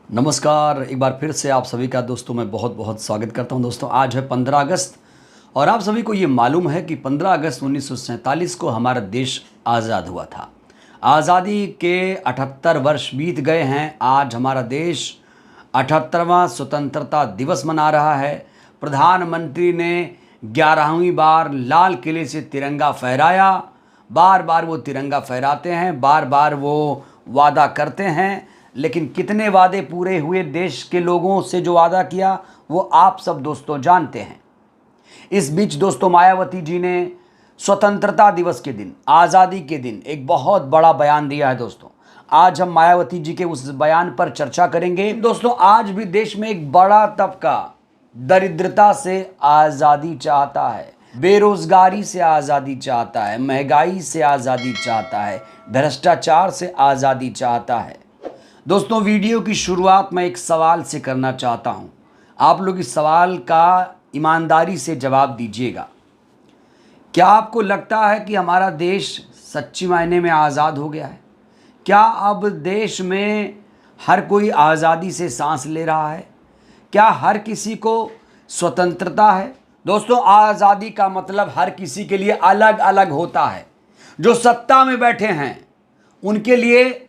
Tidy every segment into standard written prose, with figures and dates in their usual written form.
नमस्कार, एक बार फिर से आप सभी का दोस्तों मैं बहुत बहुत स्वागत करता हूं। दोस्तों आज है 15 अगस्त और आप सभी को ये मालूम है कि 15 अगस्त 1947 को हमारा देश आज़ाद हुआ था। आज़ादी के 78 वर्ष बीत गए हैं। आज हमारा देश 78वां स्वतंत्रता दिवस मना रहा है। प्रधानमंत्री ने 11वीं बार लाल किले से तिरंगा फहराया। बार बार वो तिरंगा फहराते हैं, बार बार वो वादा करते हैं, लेकिन कितने वादे पूरे हुए देश के लोगों से जो वादा किया वो आप सब दोस्तों जानते हैं। इस बीच दोस्तों मायावती जी ने स्वतंत्रता दिवस के दिन, आज़ादी के दिन एक बहुत बड़ा बयान दिया है। दोस्तों आज हम मायावती जी के उस बयान पर चर्चा करेंगे। दोस्तों आज भी देश में एक बड़ा तबका दरिद्रता से आज़ादी चाहता है, बेरोजगारी से आज़ादी चाहता है, महंगाई से आज़ादी चाहता है, भ्रष्टाचार से आज़ादी चाहता है। दोस्तों वीडियो की शुरुआत मैं एक सवाल से करना चाहता हूं। आप लोग इस सवाल का ईमानदारी से जवाब दीजिएगा। क्या आपको लगता है कि हमारा देश सच्ची मायने में आज़ाद हो गया है? क्या अब देश में हर कोई आज़ादी से सांस ले रहा है? क्या हर किसी को स्वतंत्रता है? दोस्तों आज़ादी का मतलब हर किसी के लिए अलग अलग होता है। जो सत्ता में बैठे हैं उनके लिए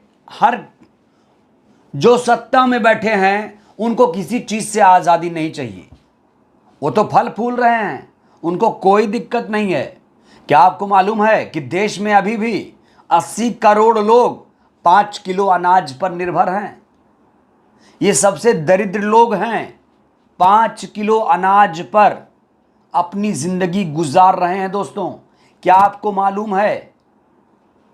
जो सत्ता में बैठे हैं उनको किसी चीज़ से आज़ादी नहीं चाहिए। वो तो फल फूल रहे हैं, उनको कोई दिक्कत नहीं है। क्या आपको मालूम है कि देश में अभी भी 80 करोड़ लोग 5 किलो अनाज पर निर्भर हैं? ये सबसे दरिद्र लोग हैं। 5 किलो अनाज पर अपनी ज़िंदगी गुजार रहे हैं। दोस्तों क्या आपको मालूम है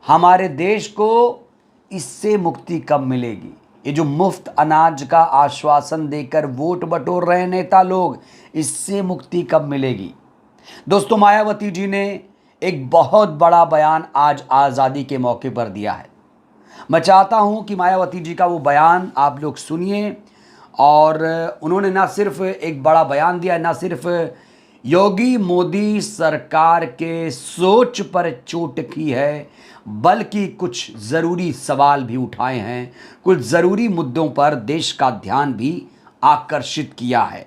हमारे देश को इससे मुक्ति कब मिलेगी? ये जो मुफ्त अनाज का आश्वासन देकर वोट बटोर रहे हैं नेता लोग, इससे मुक्ति कब मिलेगी? दोस्तों मायावती जी ने एक बहुत बड़ा बयान आज आज़ादी के मौके पर दिया है। मैं चाहता हूं कि मायावती जी का वो बयान आप लोग सुनिए। और उन्होंने ना सिर्फ एक बड़ा बयान दिया, ना सिर्फ योगी मोदी सरकार के सोच पर चोट की है, बल्कि कुछ ज़रूरी सवाल भी उठाए हैं, कुछ ज़रूरी मुद्दों पर देश का ध्यान भी आकर्षित किया है।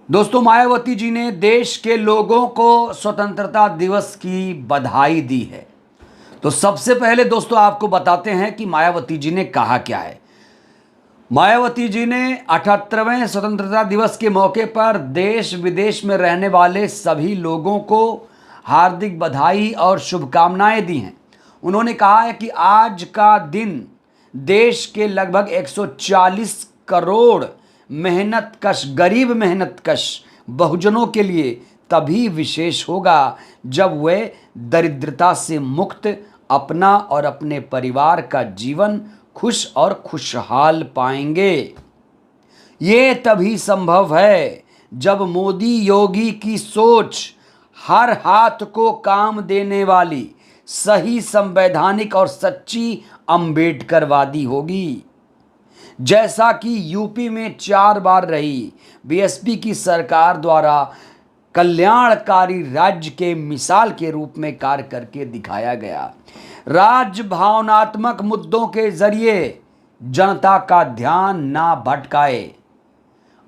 दोस्तों मायावती जी ने देश के लोगों को स्वतंत्रता दिवस की बधाई दी है। तो सबसे पहले दोस्तों आपको बताते हैं कि मायावती जी ने कहा क्या है। मायावती जी ने 78वें स्वतंत्रता दिवस के मौके पर देश विदेश में रहने वाले सभी लोगों को हार्दिक बधाई और शुभकामनाएं दी हैं। उन्होंने कहा है कि आज का दिन देश के लगभग 140 करोड़ मेहनतकश, गरीब मेहनतकश बहुजनों के लिए तभी विशेष होगा जब वे दरिद्रता से मुक्त अपना और अपने परिवार का जीवन खुश और खुशहाल पाएंगे। ये तभी संभव है जब मोदी योगी की सोच हर हाथ को काम देने वाली, सही, संवैधानिक और सच्ची अम्बेडकरवादी होगी। जैसा कि यूपी में 4 बार रही बीएसपी की सरकार द्वारा कल्याणकारी राज्य के मिसाल के रूप में कार्य करके दिखाया गया। राज्य भावनात्मक मुद्दों के जरिए जनता का ध्यान ना भटकाए।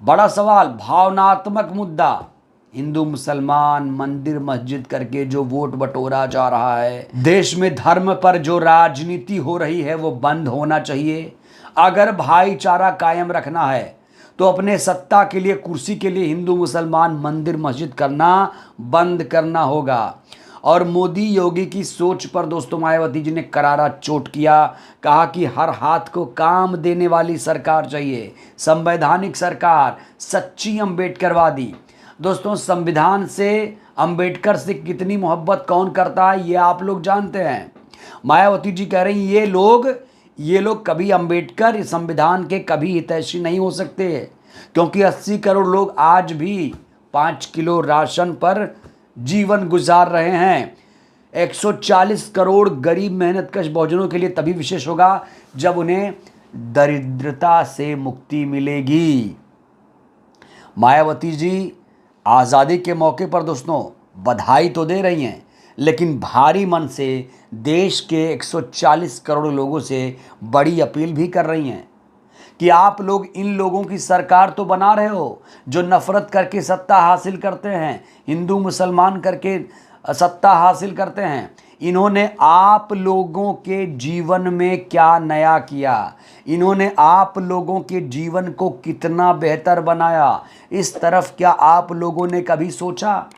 बड़ा सवाल, भावनात्मक मुद्दा, हिंदू मुसलमान, मंदिर मस्जिद करके जो वोट बटोरा जा रहा है, देश में धर्म पर जो राजनीति हो रही है वो बंद होना चाहिए। अगर भाईचारा कायम रखना है तो अपने सत्ता के लिए, कुर्सी के लिए हिंदू मुसलमान मंदिर मस्जिद करना बंद करना होगा। और मोदी योगी की सोच पर दोस्तों मायावती जी ने करारा चोट किया। कहा कि हर हाथ को काम देने वाली सरकार चाहिए, संवैधानिक सरकार, सच्ची अम्बेडकरवादी। दोस्तों संविधान से, अम्बेडकर से कितनी मोहब्बत कौन करता है ये आप लोग जानते हैं। मायावती जी कह रही ये लोग कभी अम्बेडकर संविधान के कभी हितैषी नहीं हो सकते, क्योंकि 80 करोड़ लोग आज भी 5 किलो राशन पर जीवन गुजार रहे हैं। 140 करोड़ गरीब मेहनतकश बहुजनों के लिए तभी विशेष होगा जब उन्हें दरिद्रता से मुक्ति मिलेगी। मायावती जी आज़ादी के मौके पर दोस्तों बधाई तो दे रही हैं, लेकिन भारी मन से देश के 140 करोड़ लोगों से बड़ी अपील भी कर रही हैं कि आप लोग इन लोगों की सरकार तो बना रहे हो जो नफरत करके सत्ता हासिल करते हैं, हिंदू मुसलमान करके सत्ता हासिल करते हैं। इन्होंने आप लोगों के जीवन में क्या नया किया, इन्होंने आप लोगों के जीवन को कितना बेहतर बनाया, इस तरफ क्या आप लोगों ने कभी सोचा?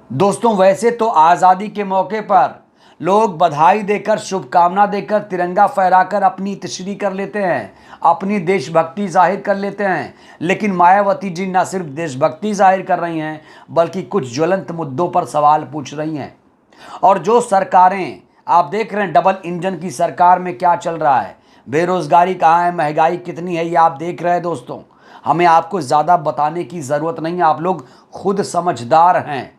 दोस्तों, वैसे तो आज़ादी के मौके पर लोग बधाई देकर, शुभकामना देकर, तिरंगा फहराकर अपनी तशरीह कर लेते हैं, अपनी देशभक्ति जाहिर कर लेते हैं। लेकिन मायावती जी न सिर्फ देशभक्ति जाहिर कर रही हैं बल्कि कुछ ज्वलंत मुद्दों पर सवाल पूछ रही हैं। और जो सरकारें आप देख रहे हैं, डबल इंजन की सरकार में क्या चल रहा है, बेरोजगारी कहाँ है, महंगाई कितनी है, ये आप देख रहे हैं। दोस्तों, हमें आपको ज़्यादा बताने की ज़रूरत नहीं है, आप लोग खुद समझदार हैं।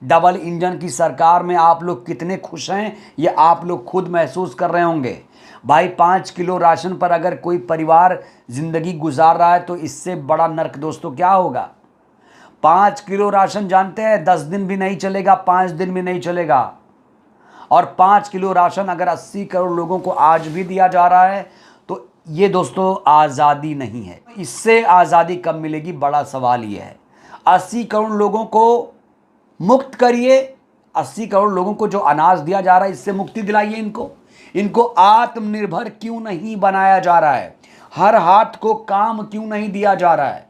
डबल इंजन की सरकार में आप लोग कितने खुश हैं ये आप लोग खुद महसूस कर रहे होंगे। भाई, 5 किलो राशन पर अगर कोई परिवार ज़िंदगी गुजार रहा है तो इससे बड़ा नर्क दोस्तों क्या होगा। 5 किलो राशन जानते हैं 10 दिन भी नहीं चलेगा, 5 दिन भी नहीं चलेगा। और 5 किलो राशन अगर 80 करोड़ लोगों को आज भी दिया जा रहा है तो ये दोस्तों आज़ादी नहीं है। इससे आज़ादी कब मिलेगी, बड़ा सवाल ये है। 80 करोड़ लोगों को मुक्त करिए, 80 करोड़ लोगों को जो अनाज दिया जा रहा है इससे मुक्ति दिलाइए। इनको आत्मनिर्भर क्यों नहीं बनाया जा रहा है, हर हाथ को काम क्यों नहीं दिया जा रहा है।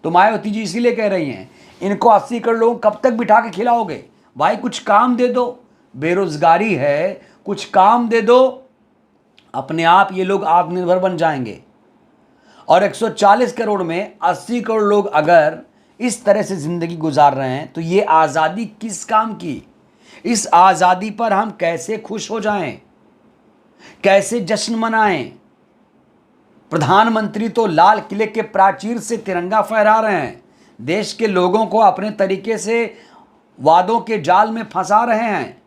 तो मायावती जी इसीलिए कह रही हैं, इनको 80 करोड़ लोग कब तक बिठा के खिलाओगे? भाई, कुछ काम दे दो, बेरोजगारी है, कुछ काम दे दो, अपने आप ये लोग आत्मनिर्भर बन जाएंगे। और 140 करोड़ में 80 करोड़ लोग अगर इस तरह से जिंदगी गुजार रहे हैं तो ये आज़ादी किस काम की? इस आज़ादी पर हम कैसे खुश हो जाएं, कैसे जश्न मनाएं? प्रधानमंत्री तो लाल किले के प्राचीर से तिरंगा फहरा रहे हैं, देश के लोगों को अपने तरीके से वादों के जाल में फंसा रहे हैं।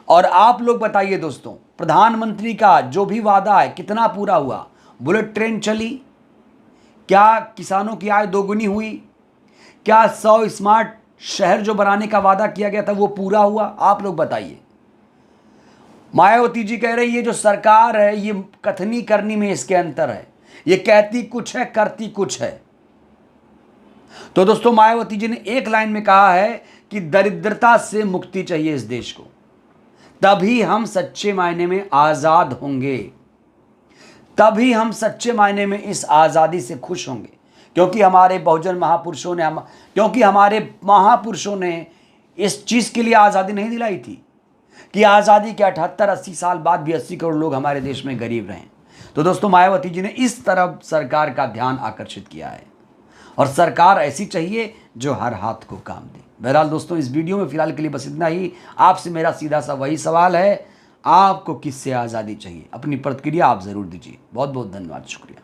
और आप लोग बताइए दोस्तों, प्रधानमंत्री का जो भी वादा है कितना पूरा हुआ? बुलेट ट्रेन चली क्या? किसानों की आय दोगुनी हुई क्या? 100 स्मार्ट शहर जो बनाने का वादा किया गया था वो पूरा हुआ? आप लोग बताइए। मायावती जी कह रही है जो सरकार है ये कथनी करनी में इसके अंतर है, ये कहती कुछ है करती कुछ है। तो दोस्तों, मायावती जी ने एक लाइन में कहा है कि दरिद्रता से मुक्ति चाहिए इस देश को, तभी हम सच्चे मायने में आजाद होंगे, तभी हम सच्चे मायने में इस आजादी से खुश होंगे। क्योंकि हमारे बहुजन महापुरुषों ने इस चीज़ के लिए आज़ादी नहीं दिलाई थी कि आज़ादी के 78-80 साल बाद भी 80 करोड़ लोग हमारे देश में गरीब रहें। तो दोस्तों, मायावती जी ने इस तरफ सरकार का ध्यान आकर्षित किया है और सरकार ऐसी चाहिए जो हर हाथ को काम दे। बहरहाल दोस्तों, इस वीडियो में फिलहाल के लिए बस इतना ही। आपसे मेरा सीधा सा वही सवाल है, आपको किससे आज़ादी चाहिए? अपनी प्रतिक्रिया आप ज़रूर दीजिए। बहुत बहुत धन्यवाद, शुक्रिया।